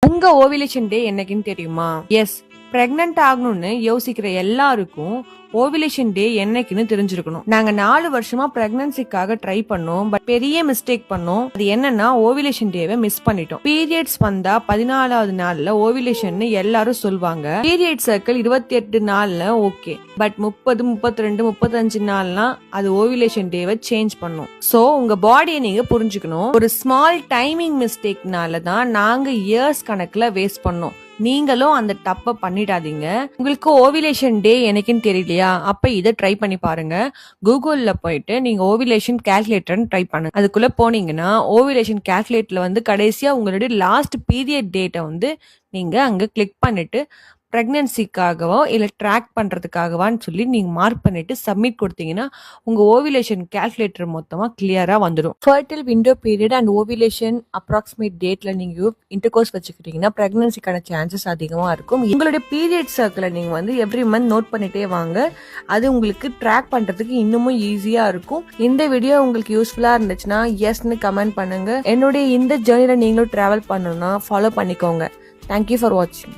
உங்க ஓவிலேஷன் டே என்னைக்குன்னு தெரியுமா? S, pregnant ஆகணும்னு யோசிக்கிற எல்லாருக்கும் ஓவிலேஷன் டே என்னைக்குன்னு தெரிஞ்சிருக்கணும். நாங்க 4 வருஷமா பிரெக்னன்சிக்காக ட்ரை பண்ணோம். பட் பெரிய மிஸ்டேக் பண்ணோம். அது என்னன்னா ஓவிலேஷன் டேவை மிஸ் பண்ணிட்டோம். பீரியட்ஸ் வந்தா 14வது நாள்ல ஓவிலேஷன் எல்லாரும் சொல்லுவாங்க. பீரியட் சர்க்கிள் 28 நாள்ல ஓகே, பட் 30, 32, 35 நாள்லாம் அது ஓவிலேஷன் டேவை சேஞ்ச் பண்ணும். சோ உங்க பாடியை நீங்க புரிஞ்சுக்கணும். ஒரு ஸ்மால் டைமிங் மிஸ்டேக்னால தான் நாங்க இயர்ஸ் கணக்குல வேஸ்ட் பண்ணோம். நீங்களும் அந்த தப்ப பண்ணிடாதீங்க. உங்களுக்கு ஓவிலேஷன் டே எனக்குன்னு தெரியலையா? அப்ப இதை ட்ரை பண்ணி பாருங்க. கூகுள்ல போயிட்டு நீங்க ஓவிலேஷன் கால்குலேட்டர்னு ட்ரை பண்ணுங்க. அதுக்குள்ள போனீங்கன்னா ஓவிலேஷன் கால்குலேட்டர்ல கடைசியா உங்களுடைய லாஸ்ட் பீரியட் டேட்டை நீங்க அங்க கிளிக் பண்ணிட்டு பிரெக்னன்சிக்காகவோ இல்ல ட்ராக் பண்றதுக்காகவான்னு சொல்லி நீங்க மார்க் பண்ணிட்டு சப்மிட் கொடுத்தீங்கன்னா உங்க ஓவிலேஷன் கால்குலேட்டர் மொத்தமா கிளியரா வந்துடும். Fertile window period and ovulation approximate டேட்ல நீங்க இன்டர்கோர்ஸ் வச்சுக்கிட்டீங்கன்னா பிரெக்னன்சிக்கான சான்சஸ் அதிகமா இருக்கும். உங்களுடைய பீரியட் சர்க்கிளை நீங்க எவ்ரி மந்த் நோட் பண்ணிட்டே வாங்க. அது உங்களுக்கு ட்ராக் பண்றதுக்கு இன்னமும் ஈஸியா இருக்கும். இந்த வீடியோ உங்களுக்கு யூஸ்ஃபுல்லா இருந்துச்சுன்னா எஸ்ன்னு கமெண்ட் பண்ணுங்க. என்னுடைய இந்த ஜேர்னில நீங்களும் டிராவல் பண்ணணும்னா ஃபாலோ பண்ணிக்கோங்க. தேங்க்யூ ஃபார் வாட்சிங்.